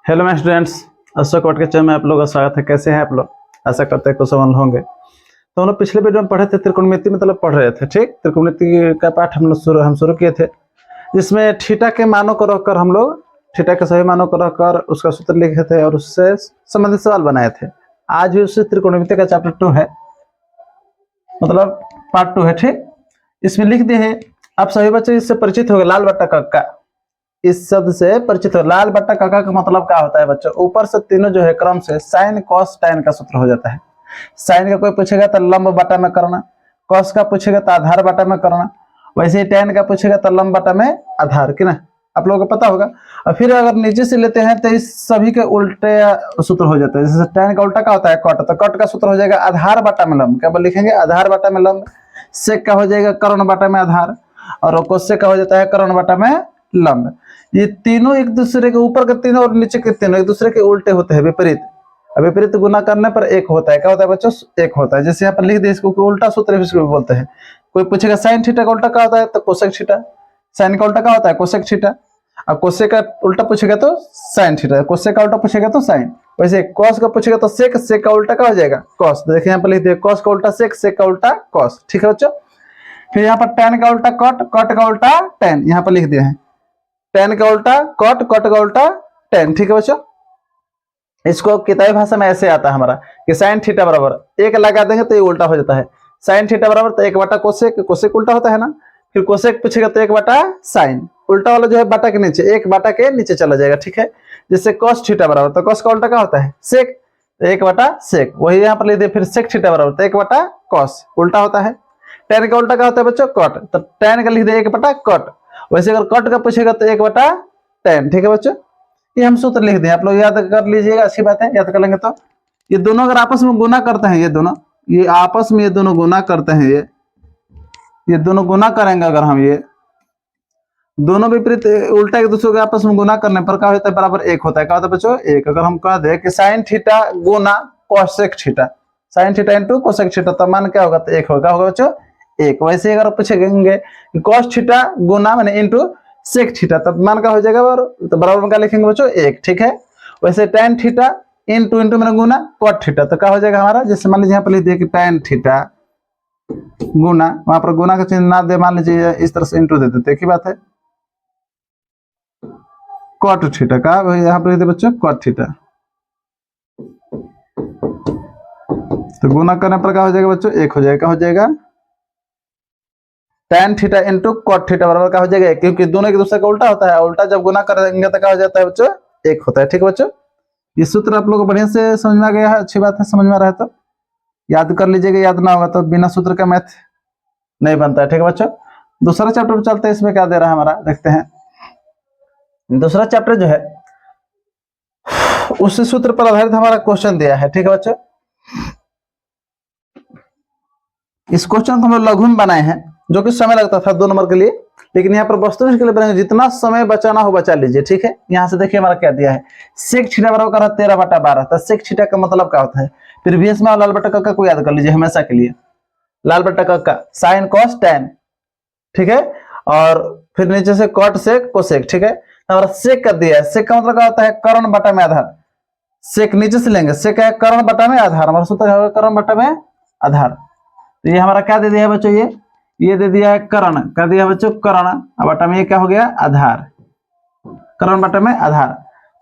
Hello my students, Ashok कोट के channel में आप लोगों का स्वागत है। कैसे हैं आप लोग? आशा करते हैं कुशल होंगे। तो हम लोग पिछले वीडियो में पढ़े थे त्रिकोणमिति, मतलब पढ़ रहे थे। ठीक, त्रिकोणमिति का पाठ हम शुरू किए थे, जिसमें थीटा के मानों को रखकर हम लोग थीटा के सभी मानों को रखकर उसका सूत्र लिखे थे और उससे संबंधित सवाल बनाए थे। आज भी उसी त्रिकोणमिति का चैप्टर 2 है, मतलब पार्ट 2 है। ठीक, इसमें लिख दिए हैं, आप सभी बच्चे इससे परिचित हो गए। लाल बट्टा कक्का, इस शब्द से परिचित हो। लाल बट्टा कक्का का मतलब क्या होता है बच्चों? ऊपर से तीनों जो है क्रम से साइन कॉस टैन का सूत्र हो जाता है। साइन का कोई पूछेगा तो लंब बटा में करना, कॉस का पूछेगा तो आधार बटा में करना, वैसे ही टैन का पूछेगा तो लंब बटा में आधार, कि ना आप लोगों को पता होगा। और फिर अगर नीचे से लेते हैं तो इस सभी के उल्टे सूत्र हो जाते हैं। जैसे टैन का उल्टा क्या होता है? कट, तो कट का सूत्र हो जाएगा आधार बटा में लंब। क्या लिखेंगे? आधार बटा में लंब। सेक का हो जाएगा कर्ण बटा में आधार, और कोसेक का हो जाता है कर्ण बटा में लंब। ये तीनों एक दूसरे के ऊपर के तीनों और नीचे के तीनों एक दूसरे के उल्टे होते हैं, विपरीत। विपरीत गुना करने पर एक होता है। क्या होता है बच्चों? एक होता है। जैसे यहाँ पर लिख दिए, इसको उल्टा सूत्र इसको बोलते हैं। कोई पूछेगा साइन थीटा का उल्टा क्या होता है, तो कोसेक थीटा। साइन का उल्टा क्या होता है? Cosec theta. और कोसेक का उल्टा पूछेगा तो साइन थीटा, कोसेक का उल्टा पूछेगा तो साइन। वैसे कॉस का पूछेगा तो सेक, सेक का उल्टा क्या हो जाएगा? कॉस। देखिए यहाँ पर लिख दिए, कॉस का उल्टा सेक, सेक का उल्टा कॉस। ठीक है बच्चों। फिर यहाँ पर टैन का उल्टा कट, कट का उल्टा टैन, यहाँ पर लिख दिया है। टैन का उल्टा कट, कट का उल्टा टैन। ठीक है बच्चों। इसको किताबी भाषा में ऐसे आता है हमारा कि साइन थीटा बराबर एक लगा देंगे तो ये उल्टा हो जाता है। साइन थीटा बराबर तो एक बटा कोसेक, कोसेक उल्टा होता है ना। फिर कोसेक पूछेगा तो एक बटा साइन, उल्टा वाला जो है बटा के नीचे, एक बटा के नीचे चला जाएगा। ठीक है। जैसे कॉस थीटा बराबर, तो कॉस का उल्टा क्या होता है? सेक, तो एक बटा सेक। वही यहाँ पर लिख दिए। फिर सेक थीटा बराबर तो एक बटा कॉस, उल्टा होता है। टैन का उल्टा क्या होता है बच्चों? कट, तो टैन का लिख दिए एक बटा कट। वैसे अगर कट का पूछेगा तो एक बटा टैन। ठीक है बच्चों, ये हम सूत्र लिख दें, आप लोग याद कर लीजिएगा। अच्छी बात है, याद कर लेंगे। तो ये दोनों अगर आपस में गुना करते हैं, ये आपस में ये दोनों गुना करते हैं, ये दोनों गुना करेंगे। अगर हम ये दोनों विपरीत उल्टा एक दूसरे के आपस में गुना करने पर क्या होता है? बराबर एक होता है। क्या होता है बच्चों? एक। अगर हम कह दे कि साइन थीटा गुना cosec theta, sine theta into cosec theta, तो मान क्या होगा? तो एक होगा बच्चों, एक। वैसे अगर पूछेंगे कॉस थीटा गुना मैंने इंटू सेक थीटा, तब मान का हो जाएगा तो बराबर में क्या लिखेंगे बच्चों? एक। ठीक है। वैसे टैन थीटा इंटू इंटू मैंने गुना कॉट थीटा, तो क्या हो जाएगा हमारा? जैसे मान लीजिए यहाँ पर लिख दिया कि टैन थीटा गुना, वहां पर गुना का चिन्ह ना दे, मान लीजिए इस तरह से इंटू दे देते, एक ही बात है। कॉट थीटा का यहाँ पर लिख दिया बच्चों कॉट थीटा, तो गुना करने पर क्या हो जाएगा बच्चों? एक हो जाएगा। हो जाएगा tan theta into cot theta बराबर क्या हो जाएगा? क्योंकि दोनों एक दूसरे का उल्टा होता है। उल्टा जब गुना करेंगे तो क्या हो जाता है बच्चों? एक होता है। ठीक है बच्चों, ये सूत्र आप लोगों को बढ़िया से समझ में आ गया है। अच्छी बात है, समझ में आ रहा है तो याद कर लीजिएगा। याद ना होगा तो बिना सूत्र का मैथ नहीं बनता है। ठीक है बच्चों, दूसरा चैप्टर पर चलते हैं। इसमें क्या दे रहा है हमारा, देखते हैं। दूसरा चैप्टर जो है उसी सूत्र पर आधारित हमारा क्वेश्चन दिया है। ठीक है बच्चों, इस क्वेश्चन को हम लोग लघु में बनाए हैं, जो कि समय लगता था 2 नंबर के लिए, लेकिन यहाँ पर वस्तुनिष्ठ के लिए बनाएंगे। जितना समय बचाना हो बचा लीजिए। ठीक है। यहाँ से देखिए हमारा क्या दिया है, सेक थीटा बराबर कर 13 बटा 12। तो सेक थीटा का मतलब क्या होता है? प्रीवियस में लाल बटा कक्का को याद कर लीजिए हमेशा के लिए। लाल बटा कक्का साइन कॉस टैन। ठीक है। और फिर नीचे से कॉट सेक कोसेक। ठीक है। हमारा सेक कर दिया है। सेक का मतलब क्या होता है? कर्ण बटा में आधार। सेक नीचे से लेंगे, सेक है कर्ण बटा में आधार, हमारा सूत्र है कर्ण बटा में आधार। तो ये हमारा क्या दे दिया है बच्चों? ये दे दिया है कर्ण, कर दिया बच्चों कर्ण, बटा में ये क्या हो गया? आधार। कर्ण बटा में आधार,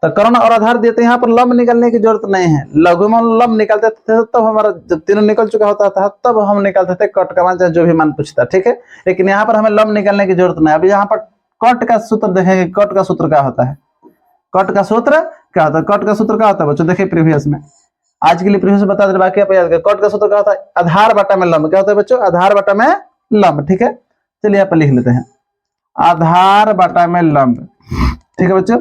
तो कर्ण और आधार देते हैं। यहाँ पर लंब निकालने की जरूरत नहीं है। लघु में लंब निकालते थे तब हमारा जब तीनों निकल चुका होता था तब हम निकालते थे कट का मान, चाहे जो भी मान पूछता। ठीक है। लेकिन यहाँ पर हमें लंब निकालने की जरूरत नहीं। अभी यहाँ पर कट का सूत्र देखेंगे। कट का सूत्र क्या होता है? कट का सूत्र क्या होता है? कट का सूत्र क्या होता है बच्चों? देखिए प्रीवियस में, आज के लिए प्रीवियस बता दे, बाकी आप याद करें। कट का सूत्र क्या होता है? आधार बटा में लंब। क्या होता है बच्चों? आधार बटा में लंब। ठीक है। चलिए यहाँ पर लिख लेते हैं आधार बटा में लंब। ठीक है बच्चों,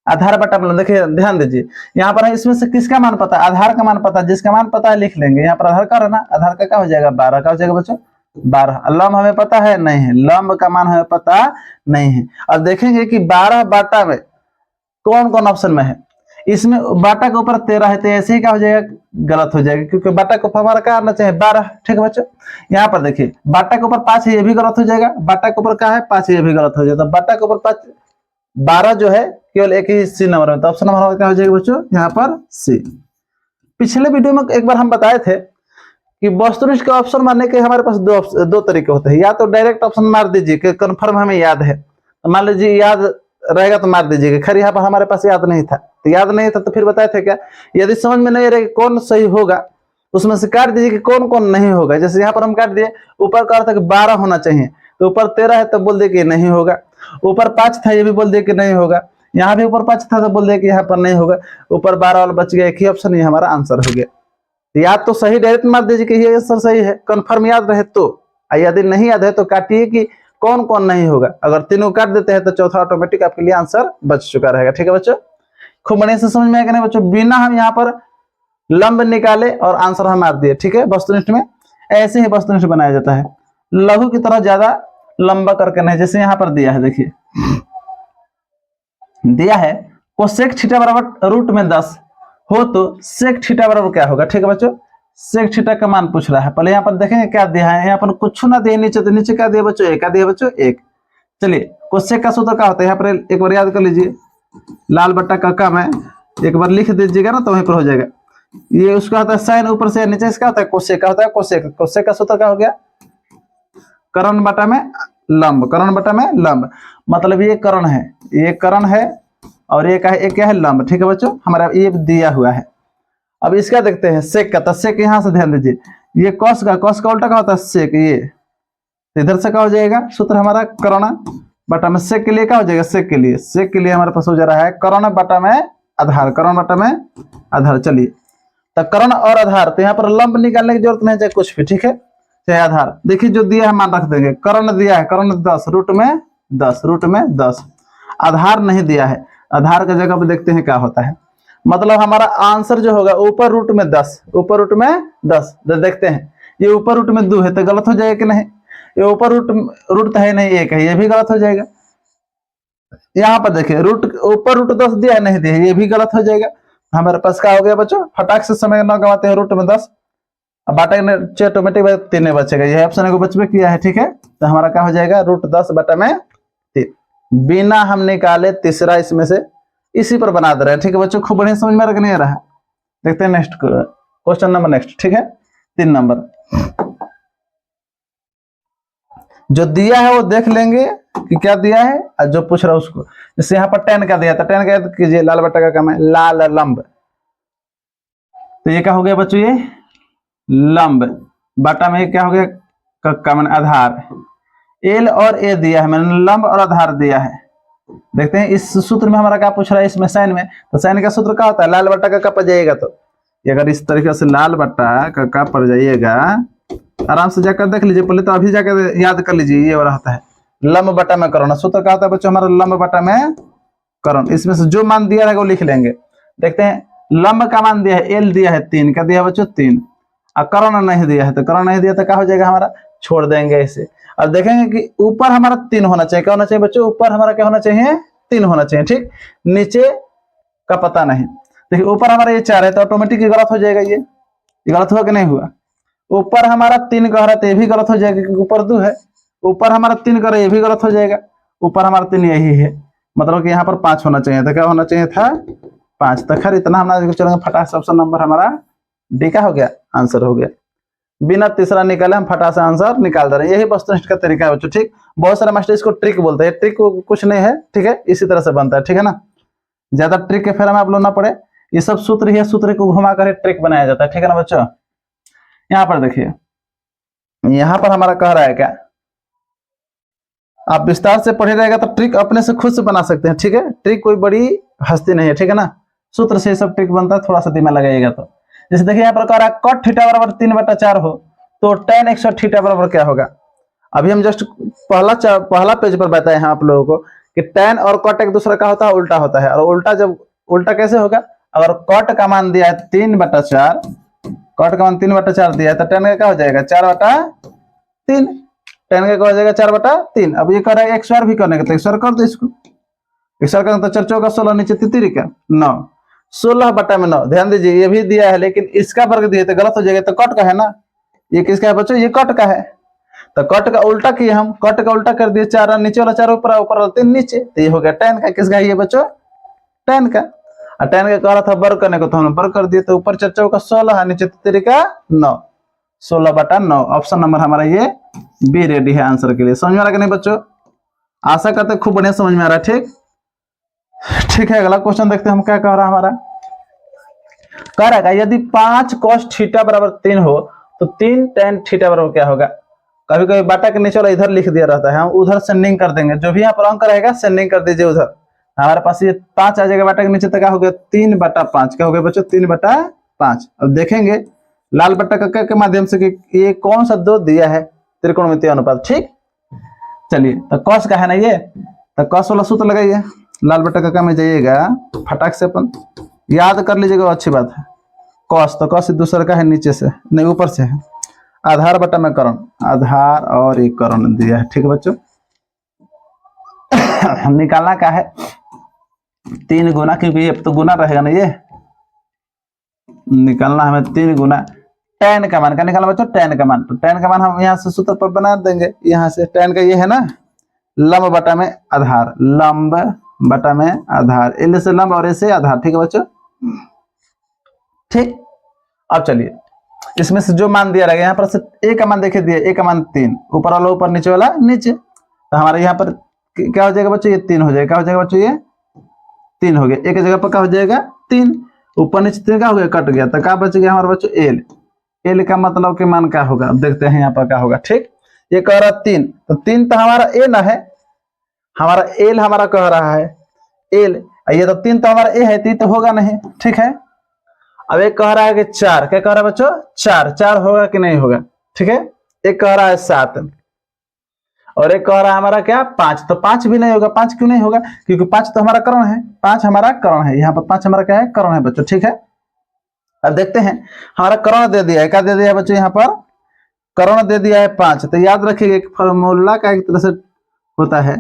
आधार बटा में लंब। देखिए ध्यान दीजिए, यहाँ पर इसमें से किसका मान पता है? आधार का मान पता है। जिसका मान पता है लिख लेंगे। यहाँ पर आधार का रहना, आधार का क्या हो जाएगा? 12। क्या हो जाएगा बच्चों? 12। लंब हमें पता है? नहीं है। लंब का मान हमें पता नहीं है। और देखेंगे कि 12 बाटा में कौन कौन ऑप्शन में है। इसमें बाटा के ऊपर 13 है, तो ऐसे ही क्या हो जाएगा? गलत हो जाएगा, क्योंकि बाटा को हमारा क्या आना चाहिए? 12। ठीक है बच्चों, यहाँ पर देखिए बाटा के ऊपर 5 है, ये भी गलत हो जाएगा। बाटा के ऊपर क्या है? 5 है, ये भी गलत हो जाएगा। बाटा के ऊपर 5 12 जो है केवल एक ही सी नंबर में, तो ऑप्शन नंबर हमारा क्या हो जाएगा बच्चों यहाँ पर सी। पिछले वीडियो में एक बार हम बताए थे कि वस्तुनिष्ठ का ऑप्शन मारने के हमारे पास दो तरीके होते हैं। या तो डायरेक्ट ऑप्शन मार दीजिए कि कन्फर्म हमें याद है, तो मान लीजिए याद रहेगा तो मार दीजिएगा। खैर यहाँ पर हमारे पास याद नहीं था, तो याद नहीं था तो फिर बताए थे क्या, यदि समझ में नहीं रहे कौन सही होगा उसमें से काट दीजिए कि कौन कौन नहीं होगा। जैसे यहाँ पर हम काट दिए, ऊपर का था कि 12 होना चाहिए, तो ऊपर 13 है तो बोल दिए कि नहीं होगा। ऊपर 5 था, ये भी बोल दिए कि नहीं होगा। यहाँ भी ऊपर 5 था तो बोल दिए कि यहाँ पर नहीं होगा। ऊपर 12 वाला बच गया, एक ही ऑप्शन, ये हमारा आंसर हो गया। याद तो सही डायरेक्ट मार दीजिए कि ये आंसर सही है, कन्फर्म याद रहे तो। यदि नहीं याद है तो काटिए कि कौन कौन नहीं होगा। अगर तीनों काट देते हैं तो चौथा ऑटोमेटिक आपके लिए आंसर बच चुका रहेगा। ठीक है बच्चों, खूब बढ़िया से समझ में आएगा नहीं बच्चों, बिना हम यहाँ पर लंब निकाले और आंसर हम मार दिए। ठीक है, वस्तुनिष्ठ में ऐसे ही वस्तुनिष्ठ बनाया जाता है, लघु की तरह ज्यादा लंबा करके नहीं। जैसे यहाँ पर दिया है, देखिए दिया है कोसेक थीटा बराबर रूट में 10 हो तो सेक थीटा बराबर क्या होगा। ठीक है बच्चों, सेक थीटा का मान पूछ रहा है। पहले यहाँ पर देखेंगे क्या दिया है, यहाँ पर कुछ ना दिया नीचे, तो नीचे क्या दिया बच्चों, एक दिया बच्चों, एक। चलिए कोसेक का सूत्र क्या होता है, यहाँ पर एक बार याद कर लीजिए, लाल बट्टा का काम है, एक बार लिख दीजिएगा ना तो वहीं पर हो जाएगा। ये उसका होता है साइन ऊपर से नीचे, इसका होता है कोसेक का होता है कोसेक। कोसेक का सूत्र क्या हो गया, कर्ण बटा में लंब, कर्ण बटा में लंब। मतलब ये कर्ण है, ये कर्ण है और ये क्या है लंब। ठीक है बच्चों, हमारा ये दिया हुआ है। अब इसका देखते हैं सेक का, तो सेक यहाँ से ध्यान दीजिए, ये कॉस का उल्टा का होता है सेक। ये इधर से क्या हो जाएगा सूत्र हमारा, कर्ण बटा में सेक के लिए क्या हो जाएगा, सेक के लिए हमारे पास हो जा रहा है कर्ण बटा में आधार, कर्ण बटा में आधार। चलिए तो कर्ण और आधार, तो यहाँ पर लंब निकालने की जरूरत नहीं, चाहे कुछ भी। ठीक है, चाहे आधार, देखिए जो दिया है मान रख देंगे। कर्ण दिया है, कर्ण 10 रूट में 10, आधार नहीं दिया है, आधार का जगह पे देखते हैं क्या होता है। मतलब हमारा आंसर जो होगा ऊपर रूट में 10, ऊपर रूट में 10 देखते हैं। ये ऊपर रूट में 2 है तो गलत हो जाएगा कि नहीं, ये ऊपर रूट तो है नहीं, एक है, ये भी गलत हो जाएगा। यहाँ पर देखिए ऊपर रूट 10 दिया है, नहीं दिया है, ये भी गलत हो जाएगा। हमारे पास क्या हो गया बच्चों, फटाक से समय न गवाते हैं, रूट में 10, अब बाटा ऑटोमेटिक 3 बचेगा, यह ऑप्शन को बचबे किया है। ठीक है, तो हमारा क्या हो जाएगा, रूट 10 बटा में 3, बिना हम निकाले तीसरा इसमें से इसी पर बना दे रहे हैं। ठीक है बच्चों, खूब बढ़िया समझ में नहीं आ रहा है। देखते हैं नेक्स्ट क्वेश्चन नंबर, नेक्स्ट। ठीक है, 3 नंबर जो दिया है वो देख लेंगे कि क्या दिया है, और जो पूछ रहा है उसको। जैसे यहाँ पर 10 का दिया था, 10 का कीजिए, लाल बट्टा का काम है, लाल लंब, तो ये क्या हो गया बच्चों, ये लंब बटा में क्या हो गया, का मैंने आधार। एल और ए दिया है, मैंने लंब और आधार दिया है। देखते हैं इस सूत्र में हमारा क्या पूछ रहा है, इसमें साइन में, तो साइन का सूत्र क्या होता है, लाल बट्टा का कप जाइएगा। तो अगर इस तरीके से लाल बट्टा का कप पर जाइएगा, आराम से जाकर देख लीजिए, पहले तो अभी जाकर याद कर लीजिए। ये रहता है लंब बटा में कर्ण, सूत्र क्या होता है बच्चों हमारा, लंब बटा में कर्ण। इसमें से जो मान दिया है वो लिख लेंगे। देखते हैं लंब का मान दिया है, एल दिया है 3 का, दिया बच्चों 3, और कर्ण नहीं दिया है, तो कर्ण नहीं दिया तो क्या हो जाएगा हमारा, छोड़ देंगे इसे। और देखेंगे कि ऊपर हमारा 3 होना चाहिए, क्या होना चाहिए बच्चों, ऊपर हमारा क्या होना चाहिए, 3 होना चाहिए। ठीक, नीचे का पता नहीं। देखिए ऊपर हमारा ये 4 है तो ऑटोमेटिक गलत हो जाएगा, ये गलत हुआ कि नहीं हुआ। ऊपर हमारा 3 कह रहा है तो ये भी गलत हो जाएगा, क्योंकि ऊपर 2 है। ऊपर हमारा 3 कह रहा है, ये भी गलत हो जाएगा। ऊपर हमारा 3 यही है, मतलब कि यहाँ पर 5 होना चाहिए था, क्या होना चाहिए था, 5। तो खैर इतना हमारा चलेंगे, फटाक से ऑप्शन नंबर हमारा डी का हो गया, आंसर हो गया। बिना तीसरा निकाले हम फटाक से आंसर निकाल दे रहे हैं, यही वस्तुनिष्ठ का तरीका है बच्चों। ठीक, बहुत सारे मास्टर इसको ट्रिक बोलते हैं, ट्रिक कुछ नहीं है। ठीक है, इसी तरह से बनता है। ठीक है ना, ज्यादा ट्रिक के फेरा में आप लोग ना पड़े, ये सब सूत्र ही है, सूत्र को घुमा कर ट्रिक बनाया जाता है। ठीक है ना बच्चों, यहाँ पर देखिए, यहाँ पर हमारा कह रहा है क्या, आप विस्तार से पढ़े रहेगा तो ट्रिक अपने से खुद से बना सकते हैं। ठीक है, ट्रिक कोई बड़ी हस्ती नहीं है। ठीक है ना, सूत्र से सब ट्रिक बनता है, थोड़ा सा दिमाग लगाइएगा तो। जैसे देखिए यहाँ पर कह रहा है कॉट थीटा बराबर 3/4 हो तो tan x थीटा बराबर क्या होगा। अभी हम जस्ट पहला पेज पर बताए हैं आप लोगों को कि tan और कॉट एक दूसरे का होता है, उल्टा होता है। और उल्टा कैसे होगा, अगर कॉट का मान दिया है 3/4, कॉट का मान 3/4 दिया है तो tan का क्या हो जाएगा, 4/3। tan का क्या हो जाएगा, 4/3। अब ये कह रहा है एक स्क्वायर भी करने का, तो स्क्वायर कर दो इसको। स्क्वायर करें तो 4 चौका 16, नीचे तितरी का 9, 16/9। ध्यान दीजिए ये भी दिया है, लेकिन इसका वर्ग दिया तो गलत हो जाएगा, तो कट का है ना, ये किसका है बच्चों, ये कट का है। तो कट का उल्टा किए हम, कट का उल्टा कर दिए, 4 नीचे वाला 4 ऊपर, ऊपर वाला 3 नीचे, तो ये हो गया tan का। किसका ये बच्चों? tan का। और tan का कह रहा था वर्ग करने को, तो हमने वर्ग कर दिया, तो ऊपर 4 का 16 है, नीचे 3 का 9, 16/9। ऑप्शन नंबर हमारा ये बी रेडी है आंसर के लिए। समझ में आ रहा कि नहीं बच्चों? आशा करते खूब बढ़िया समझ में आ रहा है। ठीक है, अगला क्वेश्चन देखते हैं हम क्या कह रहा है हमारा। कह रहा है यदि 5 cos थीटा बराबर 3 हो तो 3 tan थीटा बराबर क्या होगा? कभी कभी बाटा के नीचे वाला इधर लिख दिया रहता है, हम उधर सेंडिंग कर देंगे। जो भी यहाँ पर अंक रहेगा सेंडिंग कर दीजिए उधर। हमारे पास ये 5 आ जाएगा, बाटा के नीचे तक क्या हो गया? 3/5। क्या हो गया बच्चों? 3/5। अब देखेंगे लाल बट्टा कक्का के माध्यम से कि ये कौन सा दो दिया है त्रिकोणमितीय अनुपात। ठीक, चलिए, तो कॉस का है ना ये, तो कॉस वाला सूत्र लगाइए। लाल बट्टा कक्का में जाइएगा, फटाक से अपन याद कर लीजिएगा, अच्छी बात है। कॉस, तो कॉस दूसरा का है नीचे से, नहीं ऊपर से है। आधार बटा में करण, आधार और एक करण दिया है। ठीक है बच्चों, निकालना क्या है? 3 गुना, क्योंकि अब तो गुना रहेगा ना, ये निकालना हमें 3 गुना tan का मान। का निकालना बच्चों? tan का मान। तो tan का मान हम यहाँ से सूत्र पर बना देंगे। यहाँ से tan का ये है ना, लंब बटा में आधार, लंब बटा में आधार, एल से लंब और ए से आधार। ठीक है बच्चों, ठीक। अब चलिए, इसमें से जो मान दिया रहेगा, यहाँ पर से ए का मान देखिए दिया, ए का मान 3, ऊपर वाला ऊपर, नीचे वाला नीचे। तो हमारे यहाँ पर क्या हो जाएगा बच्चों? ये 3 हो जाएगा। क्या हो जाएगा बच्चों? ये 3 हो गया। एक जगह पर क्या हो जाएगा? 3, ऊपर नीचे 3 का हो गया, कट गया, तो क्या बच गया हमारे बच्चों? एल। एल का मतलब के मान क्या होगा? अब देखते हैं यहाँ पर क्या होगा। ठीक, ये कह रहा 3, तो 3 तो हमारा ए ना है, हमारा एल हमारा कह रहा है एल। ये तो 3 तो हमारा ए है, 3 तो होगा नहीं। ठीक है, अब एक कह रहा है कि 4, क्या कह रहा है बच्चों? 4 होगा कि नहीं होगा? ठीक है, एक कह रहा है 7 और एक कह रहा है हमारा क्या? 5। तो 5 भी नहीं होगा। 5 क्यों नहीं होगा? क्योंकि 5 तो हमारा करण है, 5 हमारा करण है। यहाँ पर 5 हमारा क्या है? करण है बच्चों। ठीक है, अब देखते हैं, हमारा करण दे दिया है। क्या दे दिया है बच्चों? यहाँ पर करण दे दिया है 5। तो याद रखिएगा एक फॉर्मूला का एक तरह से होता है,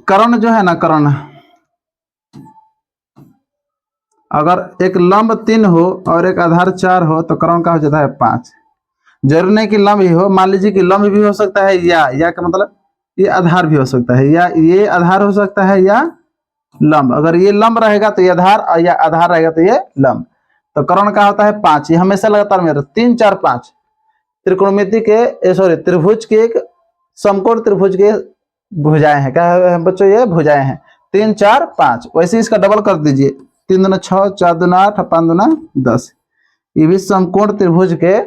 करण जो है ना, करण अगर एक लंब 3 हो और एक आधार 4 हो तो करण का हो जाता है 5। जरूर नहीं कि लंब ही हो, मान लीजिए कि लंब भी हो सकता है, या का मतलब ये आधार भी हो सकता है, या ये आधार हो सकता है या लंब। अगर ये लंब रहेगा तो ये आधार, और या आधार रहेगा तो ये लंब। तो करण का होता है 5। ये हमेशा लगातार में 3, 4, 5 त्रिकोणमिति के त्रिभुज के एक समकोण त्रिभुज के भुजाएं हैं। क्या है बच्चों? ये भुजाएं हैं 3, 4, 5। वैसे इसका डबल कर दीजिए, 3 दूना 6, 4 दूना 8, 5 दूना 10। ये भी समकोण त्रिभुज के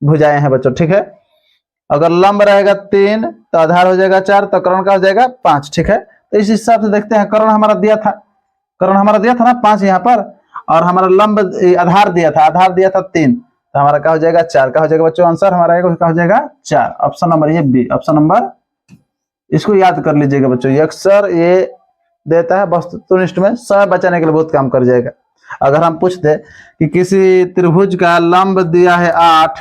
भुजाएं हैं बच्चों। ठीक है, अगर लंब रहेगा 3 तो आधार हो जाएगा 4, तो करण का हो जाएगा 5। ठीक है, तो इस हिसाब से देखते हैं, करण हमारा दिया था, करण हमारा दिया था ना 5 यहाँ पर, और हमारा लंब आधार दिया था, आधार दिया था 3, तो हमारा क्या हो जाएगा? 4। क्या हो जाएगा बच्चों? आंसर हमारा क्या हो जाएगा? 4। ऑप्शन नंबर ये बी, ऑप्शन नंबर, इसको याद कर लीजिएगा बच्चों। ये अक्सर ये देता है वस्तुनिष्ठ में, समय बचाने के लिए बहुत काम कर जाएगा। अगर हम पूछ दे कि किसी त्रिभुज का लंब दिया है 8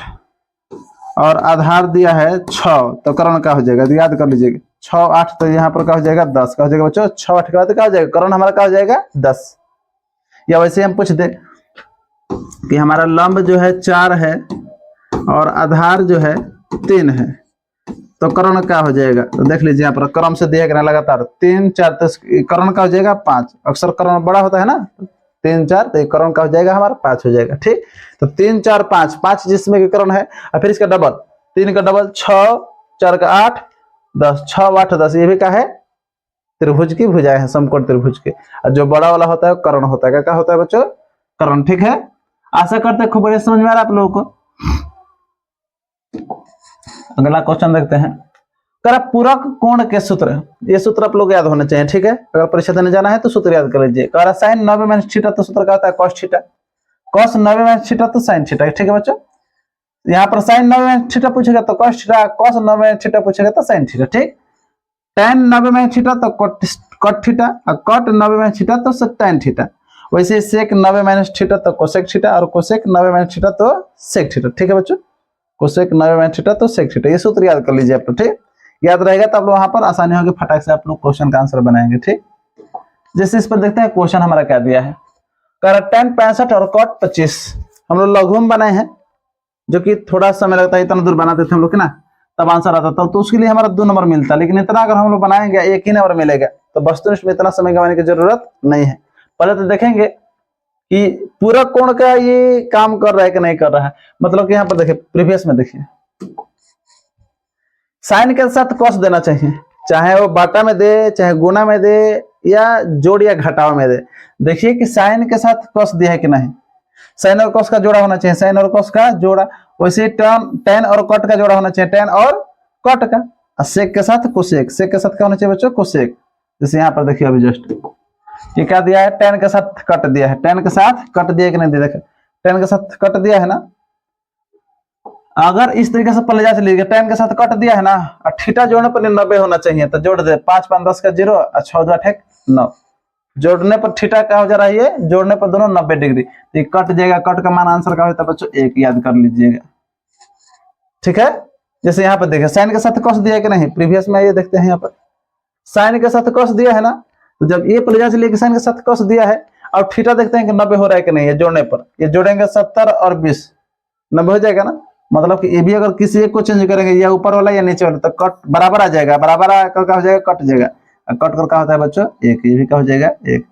और आधार दिया है 6, तो करण क्या हो जाएगा? तो याद कर लीजिएगा, 6, 8, तो यहाँ पर क्या हो जाएगा? 10। क्या हो जाएगा बच्चों? 6, 8 के बाद क्या हो जाएगा? करण हमारा क्या हो जाएगा? 10। या वैसे हम पूछ दे कि हमारा लंब जो है 4 है और आधार जो है 3 है, तो करण क्या हो जाएगा? तो देख लीजिए यहाँ पर क्रम से दिया गया लगातार 3, 4, तो करण का हो जाएगा 5। अक्सर करण बड़ा होता है ना, 3, 4, तो करण का हो जाएगा हमारा 5 हो जाएगा। ठीक, तो 3, 4, 5, 5 जिसमें कि करण है, और फिर इसका डबल, 3 का डबल 6, 4 का 8, 10, 6, 8, 10। ये भी क्या है? त्रिभुज की भुजाएं हैं, समकोण त्रिभुज के। और जो बड़ा वाला होता है करण होता है। क्या होता है बच्चों? करण। ठीक है, आशा करते हैं खूब बढ़िया समझ में आ रहा है आप लोगों को। अगला क्वेश्चन देखते हैं। करा पूरक कोण के सूत्र, ये सूत्र आप लोग याद होने चाहिए। ठीक है, अगर परीक्षा देने जाना है तो सूत्र याद कर लीजिए। करा sin 90 - थीटा, तो सूत्र क्या होता है? cos theta. cos 90 - थीटा तो sin थीटा। ठीक है बच्चों, यहाँ पर sin 90 - थीटा पूछेगा तो cos थीटा, cos 90 - थीटा पूछेगा तो sin थीटा। ठीक, tan 90 - थीटा तो cot थीटा, और cot 90 - थीटा तो tan थीटा। वैसे sec 90 - थीटा तो cosec थीटा, और cosec 90 - थीटा तो sec थीटा। ठीक है बच्चों, cosec 90 - थीटा तो sec थीटा। ये सूत्र याद कर लीजिए आप लोग। ठीक, याद रहेगा तो आप लोग वहां पर आसानी होगी, फटाक से आप लोग क्वेश्चन का आंसर बनाएंगे। ठीक, जैसे इस पर देखते हैं क्वेश्चन हमारा क्या दिया है। tan 65 और cot 25 हम लोग लघुम बनाए हैं, जो कि थोड़ा समय लगता है, इतना दूर बनाते थे हम लोग ना, तब आंसर आता था, तो उसके लिए हमारा 2 नंबर मिलता। लेकिन इतना अगर हम लोग बनाएंगे 1 ही नंबर मिलेगा, तो वस्तुनिष्ठ में इतना समय गंवाने की जरूरत नहीं है। पहले तो देखेंगे कि पूरा कोण का ये काम कर रहा है कि नहीं कर रहा है। मतलब कि यहाँ पर देखिए प्रीवियस में देखिए साइन के साथ कॉस देना चाहिए, चाहे वो बाटा में दे, चाहे गुना में दे, या जोड़ या घटाव में दे। देखिए कि साइन के साथ कॉस दिया है कि नहीं, साइन और कॉस का जोड़ा होना चाहिए, साइन और कॉस का जोड़ा। वैसे टेन और कट का जोड़ा होना चाहिए, टेन और कट का। और सेक के साथ कोसेक, सेक के साथ क्या होना चाहिए बच्चों, कोसेक। जैसे यहाँ पर देखिए अभी जस्ट ये क्या दिया है, टेन के साथ कट दिया है, टेन के साथ कट दिया कि नहीं दिया, देखो टेन के साथ कट दिया है ना। अगर इस तरीके से पहले जा चलिएगा, टेन के साथ कट दिया है ना, और थीटा जोड़ने पर 90 होना चाहिए, तो जोड़ दे 5 5 10 का 0 और 6 2 8 9। जोड़ने पर थीटा क्या हो जा रहा है, ये जोड़ने पर दोनों 90 डिग्री, तो ये कट जाएगा। कट का मान आंसर का होता है बच्चों 1, याद कर लीजिएगा, ठीक है। जैसे यहाँ पर देखिए साइन के साथ कॉस दिया है कि नहीं, प्रीवियस में ये देखते हैं यहाँ पर साइन के साथ कॉस दिया है ना, तो जब ये पहले जा चलिए कि साइन के साथ कॉस दिया है और थीटा देखते हैं कि 90 हो रहा है कि नहीं है, जोड़ने पर ये जोड़ेंगे 70 और 20 90 हो जाएगा ना। मतलब कि ये भी अगर किसी एक को चेंज करेंगे, या ऊपर वाला या नीचे वाला, तो कट बराबर आ जाएगा, बराबर आकर क्या हो जाएगा, कट जाएगा। कट कर क्या होता है बच्चों 1, ये भी क्या हो जाएगा 1।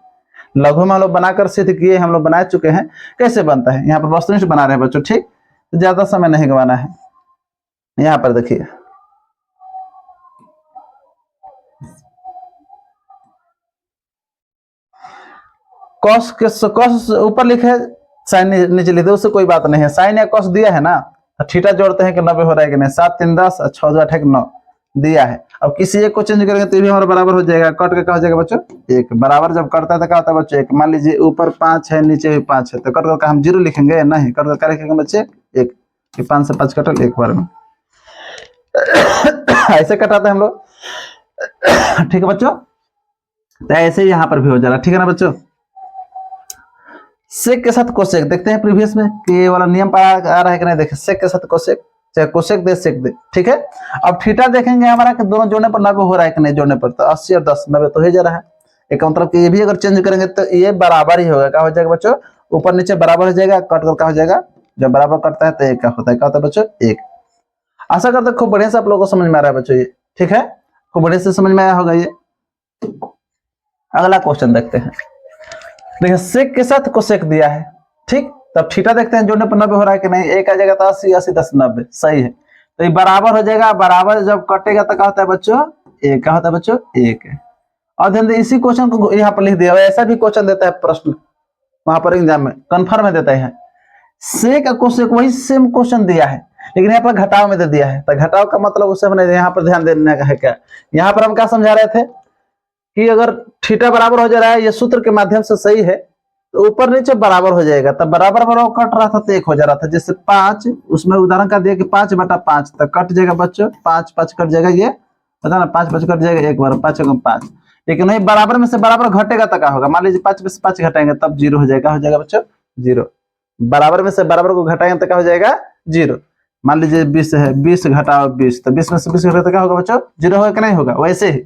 लघु में हम लोग बनाकर सिद्ध किए, हम लोग बना चुके हैं कैसे बनता है। यहाँ पर वस्तुनिष्ठ बना रहे हैं बच्चों, ठीक, तो ज्यादा समय नहीं गंवाना है। यहाँ पर देखिए कॉस के कॉस ऊपर लिखे है, साइन नीचे लिखे, उससे कोई बात नहीं है। साइन या कॉस दिया है ना, तो थीटा जोड़ते हैं कि 90 हो रहा है कि नहीं, 7 3 10 और 6 2 8 9 दिया है। अब किसी एक को चेंज करेंगे तो भी हमारा बराबर हो जाएगा। कट के क्या हो जाएगा बच्चों 1, बराबर जब करता है तो क्या होता है बच्चों 1। मान लीजिए ऊपर 5 है, नीचे भी 5 है, तो कट कर हम 0 लिखेंगे, नहीं कट कर क्या लिखेंगे बच्चे 1, कि 5 से 5 कटल एक बार में। ऐसे कटाते हैं हम लोग, ठीक है बच्चों। तो ऐसे ही यहाँ पर भी हो जा रहा है, ठीक है ना बच्चों। सेक के साथ कोसेक देखते हैं प्रीवियस में कि ये वाला नियम आ रहा है कि नहीं, देखिए सेक के साथ कोसेक, चाहे कोसेक दे सेक दे, ठीक है। अब थीटा देखेंगे हमारा कि दोनों जोड़ने पर 90 हो रहा है कि नहीं, जोड़ने पर तो 80 और 10 90 तो हो जा रहा है। एक मतलब कि ये भी अगर चेंज करेंगे तो ये बराबर ही होगा, क्या हो जाएगा बच्चों, ऊपर नीचे बराबर हो जाएगा। कट कर क्या हो जाएगा, जब बराबर कटता है तो एक क्या होता है, क्या होता है बच्चों 1। आशा करते खूब बढ़िया से आप लोगों को समझ में आ रहा है बच्चों ये, ठीक है, खूब बढ़िया से समझ में आया होगा ये। अगला क्वेश्चन देखते हैं। देखिए सेक के साथ कोसेक दिया है, ठीक, तब थीटा देखते हैं जोड़ने पर 90 हो रहा है कि नहीं। 1 आ जाएगा तो 80 80 10 90 सही है, तो ये बराबर हो जाएगा। बराबर जब कटेगा तो क्या होता है बच्चों 1, क्या होता है बच्चों 1 है। और ध्यान दें इसी क्वेश्चन को यहाँ पर लिख दिया, ऐसा भी क्वेश्चन देता है प्रश्न वहां पर एग्जाम में, कन्फर्म में देता है। सेक और कोसेक वही सेम क्वेश्चन दिया है, लेकिन यहाँ पर घटाव में दे दिया है, तो घटाव का मतलब उससे हमने यहाँ पर ध्यान देने का है क्या। यहाँ पर हम क्या समझा रहे थे कि अगर थीटा बराबर हो जा रहा है, ये सूत्र के माध्यम से सही है, तो ऊपर नीचे बराबर हो जाएगा। तब बराबर बराबर कट रहा था तो 1 हो जा रहा था। जैसे 5 उसमें उदाहरण का दिया कि 5/5, तो कट जाएगा बच्चों 5 5 कट जाएगा, ये पता ना 5 5 कट जाएगा एक बार, 5 5। लेकिन नहीं बराबर में से बराबर घटेगा तो क्या होगा, मान लीजिए 5 में से 5 घटाएंगे तब 0 हो जाएगा, हो जाएगा बच्चों 0। बराबर में से बराबर को घटाएंगे तो क्या हो जाएगा 0। मान लीजिए 20 है, 20 घटाओ 20, तो 20 में से 20 घटाए तो क्या होगा बच्चों 0 होगा कि नहीं होगा। वैसे ही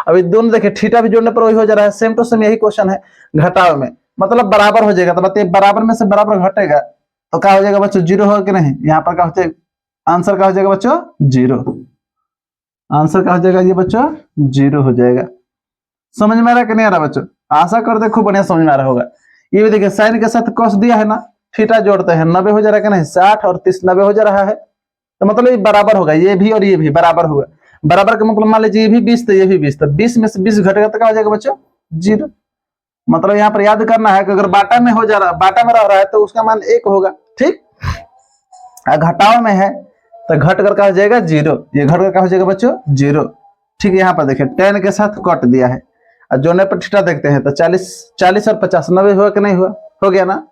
अभी दोनों देखिए थीटा भी जोड़ने पर वही हो जा रहा है, सेम टू सेम यही क्वेश्चन है। घटाव में मतलब बराबर हो जाएगा, तो बताइए बराबर में से बराबर घटेगा तो क्या हो जाएगा बच्चों 0 होगा कि नहीं। यहाँ पर क्या हो जाएगा, आंसर क्या हो जाएगा बच्चों 0। आंसर क्या हो जाएगा ये बच्चों 0 हो जाएगा। समझ में आ रहा है कि नहीं आ रहा बच्चों, आशा करते खूब बढ़िया समझ में आ रहा होगा। ये भी देखिए साइन के साथ कॉस दिया है ना, थीटा जोड़ते हैं 90 हो जा रहा है कि नहीं, 60 और 30 90 हो जा रहा है, तो मतलब ये बराबर होगा, ये भी और ये भी बराबर होगा। बराबर का मतलब मान लीजिए ये भी 20 तो ये भी 20, तो 20 में से 20 घटेगा तो क्या हो जाएगा बच्चों 0। मतलब यहाँ पर याद करना है कि अगर बाटा में हो जा रहा, बाटा में रह रहा है तो उसका मान 1 होगा, ठीक। घटाव में है तो घट कर क्या हो जाएगा 0, ये घट कर क्या हो जाएगा बच्चों 0, ठीक। यहाँ पर देखिए 10 के साथ कट दिया है, और जोड़ने पर थीटा देखते हैं तो 40 और 50 90 हुआ कि नहीं हुआ, हो गया ना।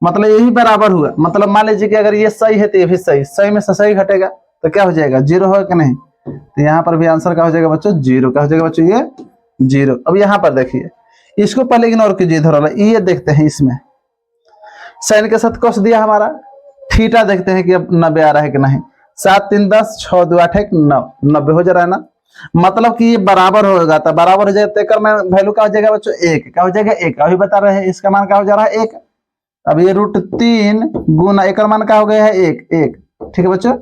मतलब यही बराबर हुआ, मतलब मान लीजिए कि अगर ये सही है तो ये भी सही, सही में से सही घटेगा तो क्या हो जाएगा 0 होगा कि नहीं। तो यहाँ पर भी आंसर क्या हो जाएगा बच्चों 0, क्या हो जाएगा बच्चों ये 0। अब यहाँ पर देखिए इसको पहले इग्नोर कीजिए, इधर ये देखते हैं, इसमें साइन के साथ कॉस दिया हमारा, थीटा देखते हैं कि अब 90 आ रहा है कि नहीं। 7 3 10 6 2 8 9 90 हो जा रहा है ना, मतलब कि ये बराबर होगा, तो बराबर हो जाए तो में वैल्यू क्या हो जाएगा बच्चों 1, क्या हो जाएगा 1, अभी बता रहे हैं इसका मान क्या हो जा रहा है 1। अब ये √3 गुना एक मान क्या हो गया है 1 1, ठीक है बच्चों।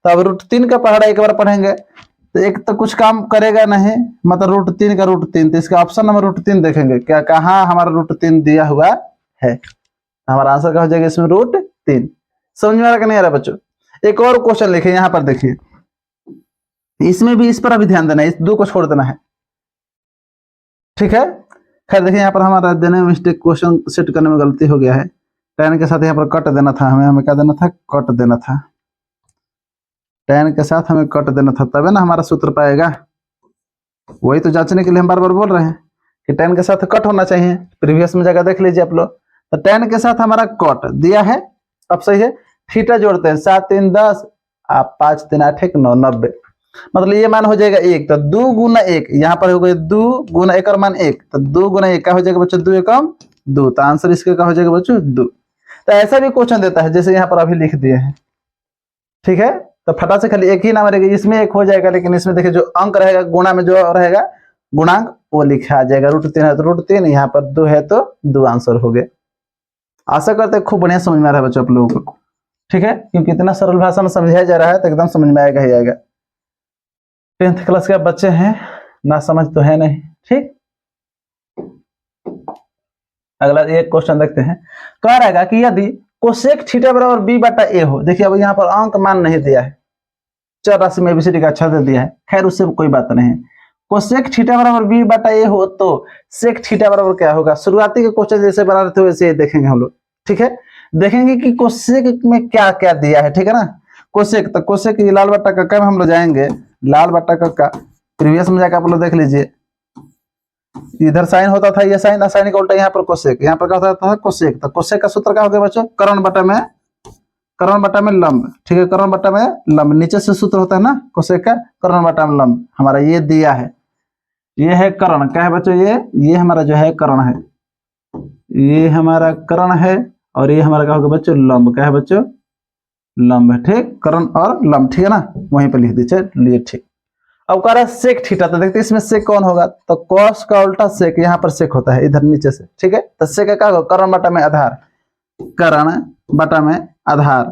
तो अब √3 का पहाड़ा एक बार पढ़ेंगे तो एक तो कुछ काम करेगा नहीं, मतलब √3 का √3, तो इसका ऑप्शन नंबर √3 देखेंगे क्या कहाँ हमारा √3 दिया हुआ है। हमारा आंसर क्या हो जाएगा इसमें √3। समझ में आ रहा कि नहीं आ रहा बच्चों। एक और क्वेश्चन लिखे यहाँ पर देखिए, इसमें भी इस पर अभी ध्यान देना है, इस 2 को छोड़ देना है, ठीक है। खैर देखिए यहाँ पर हमारा देने में मिस्टेक, क्वेश्चन सेट करने में गलती हो गया है। tan के साथ यहाँ पर कट देना था, हमें क्या देना था, कट देना था। tan के साथ हमें कट देना था, तब ना हमारा सूत्र पाएगा। वही तो जांचने के लिए हम बार बार बोल रहे हैं कि tan के साथ कट होना चाहिए। प्रीवियस में जगह देख लीजिए आप लोग, तो tan के साथ हमारा कट दिया है। अब सही है, थीटा जोड़ते हैं, 7 3 10, आप 5 3 8 1 9 90, मतलब ये मान हो जाएगा 1, तो 2 गुना 1, यहाँ पर हो गया 2 गुना 1 और मान 1, तो 2 गुना 1 का हो जाएगा बच्चों 2 एकम 2, तो आंसर इसका क्या हो जाएगा बच्चों 2। तो ऐसा भी क्वेश्चन देता है जैसे यहाँ पर अभी लिख दिए हैं, ठीक है। तो फटा से खाली एक ही नाम रहेगा, इसमें 1 हो जाएगा, लेकिन इसमें देखिए जो अंक रहेगा गुणा में जो रहेगा गुणांक वो लिखा आ जाएगा। √3 है तो √3, यहाँ पर 2 है तो 2 आंसर हो गए। आशा करते हैं खूब बढ़िया समझ में आ रहा है बच्चों आप लोगों को, ठीक है, क्योंकि इतना सरल भाषा में समझाया जा रहा है तो एकदम समझ में आएगा ही आएगा। 10th क्लास के बच्चे हैं, ना समझ तो है नहीं, ठीक। अगला एक क्वेश्चन देखते हैं, कह रहेगा कि यदि कोसेक थीटा बराबर b/a हो। देखिए अब यहाँ पर अंक मान नहीं दिया है, चर राशि में एबीसीडी का अक्षर दे दिया है, खैर उससे कोई बात नहीं। कोसेक थीटा बराबर b/a हो तो सेक थीटा बराबर क्या होगा। शुरुआती के क्वेश्चन जैसे बना रहे थे वैसे देखेंगे हम लोग, ठीक है। देखेंगे कि कोसेक में क्या क्या दिया है, ठीक है ना। कोसेक, तो कोसेक लाल बट्टा कक्का में हम लोग जाएंगे, लाल बट्टा कक्का प्रीवियस में जाकर आप लोग देख लीजिए, इधर साइन होता था, ये साइन साइन का उल्टा यहाँ पर कोसेक, यहाँ पर क्या होता था कोसेक। तो कोसेक का सूत्र क्या हो गया बच्चों, कर्ण बटा में लंब, ठीक है, कर्ण बटा में लंब, नीचे से सूत्र होता है ना कोसेक का, कर्ण बटा में लंब। हमारा ये दिया है, ये है कर्ण, क्या है बच्चों, ये हमारा जो है कर्ण है, ये हमारा कर्ण है, और ये हमारा क्या होगा बच्चों लंब, क्या है बच्चों लंब है, ठीक, कर्ण और लंब, ठीक है ना, वहीं पे लिख दीजिए, चलिए ठीक। अब कह रहा है सेक थीटा, तो देखते हैं इसमें सेक कौन होगा, तो कॉस का उल्टा सेक, यहाँ पर सेक होता है इधर नीचे से, ठीक है। तो सेक क्या होगा, कर्ण बटा में आधार, कर्ण बटा में आधार।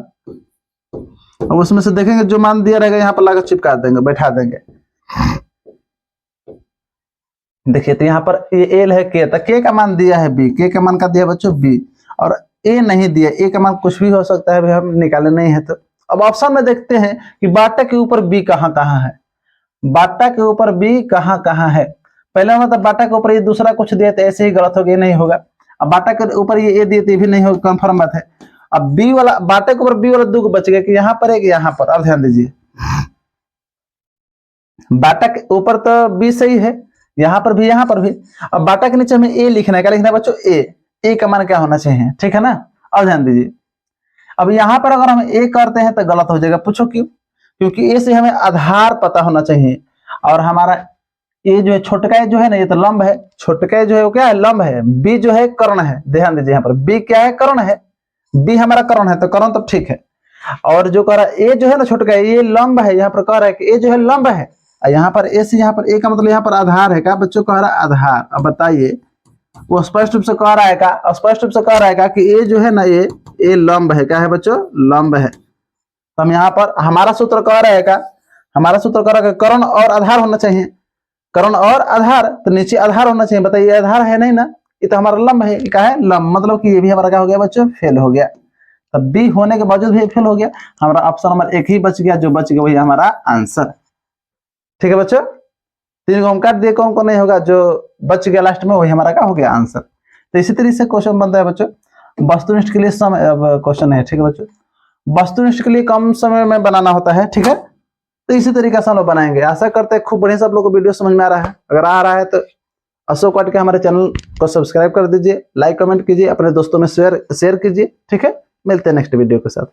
अब उसमें से देखेंगे जो मान दिया रहेगा यहाँ पर लाकर चिपका देंगे, बैठा देंगे। देखिए तो यहाँ पर ये एल है के, तो के का मान दिया है बी, के का मान का दिया बच्चों बी, और ए नहीं दिया, ए का मान कुछ भी हो सकता है, हम निकाले नहीं है। तो अब ऑप्शन में देखते हैं कि बाटा के ऊपर बी कहाँ कहाँ है, बाटा के ऊपर बी कहाँ कहाँ है। पहले मतलब बाटा के ऊपर ये दूसरा कुछ दिया तो ऐसे ही गलत हो गया, नहीं होगा। अब बाटा के ऊपर ये ए दिए तो भी नहीं होगा, कंफर्म बात है। अब बी वाला, बाटा के ऊपर बी वाला 2 बच गया कि यहाँ पर है कि यहाँ पर। अब ध्यान दीजिए, बाटा के ऊपर तो बी सही है, यहाँ पर भी, यहाँ पर भी। अब बाटा के नीचे हमें ए लिखना है, क्या लिखना है बच्चों ए का मान क्या होना चाहिए, ठीक है ना। अब ध्यान दीजिए, अब यहाँ पर अगर हम ए करते हैं तो गलत हो जाएगा, पूछो क्यों, क्योंकि ए से हमें आधार पता होना चाहिए, और हमारा ए जो है छोटका जो है ना, ये तो लंब है, छोटका जो है वो क्या है लंब है, बी जो है कर्ण है। ध्यान दीजिए यहाँ पर बी क्या है, कर्ण है, बी हमारा कर्ण है, तो कर्ण तो ठीक है। और जो कह रहा है ए जो है ना छोटका ये लंब है, यहाँ पर कह रहा है कि ए जो है लंब है, यहाँ पर ए से यहाँ पर ए का मतलब यहाँ पर आधार है, क्या बच्चों कह रहा है आधार। अब बताइए वो स्पष्ट रूप से कह रहा है का, स्पष्ट रूप से कह रहा है कि ए जो है ना ए लंब है, क्या है बच्चों लंब है। तो हम यहाँ पर हमारा सूत्र कह रहा है का, हमारा सूत्र कह रहा है कर्ण और आधार होना चाहिए, कर्ण और आधार, तो नीचे आधार होना चाहिए। बताइए आधार है नहीं ना, ये तो हमारा लंब है, क्या है लंब, मतलब कि ये भी हमारा क्या हो गया बच्चों फेल हो गया। तब बी होने के बावजूद भी फेल हो गया, हमारा ऑप्शन नंबर 1 ही बच गया, जो बच गया वही हमारा आंसर, ठीक है बच्चों। 3 को हम काट दिए, कौन कौन नहीं होगा, जो बच गया लास्ट में वही हमारा क्या हो गया आंसर। तो इसी तरीके से क्वेश्चन बनता है बच्चों, वस्तुनिष्ठ के लिए समय, अब क्वेश्चन है, ठीक है बच्चों, वस्तुनिष्ठ के लिए कम समय में बनाना होता है, ठीक है। तो इसी तरीके से हम लोग बनाएंगे। आशा करते हैं खूब बढ़िया से आप लोग को वीडियो समझ में आ रहा है। अगर आ रहा है तो अशोक वाटिका हमारे चैनल को सब्सक्राइब कर दीजिए, लाइक कमेंट कीजिए, अपने दोस्तों में शेयर कीजिए, ठीक है। मिलते हैं नेक्स्ट वीडियो के साथ।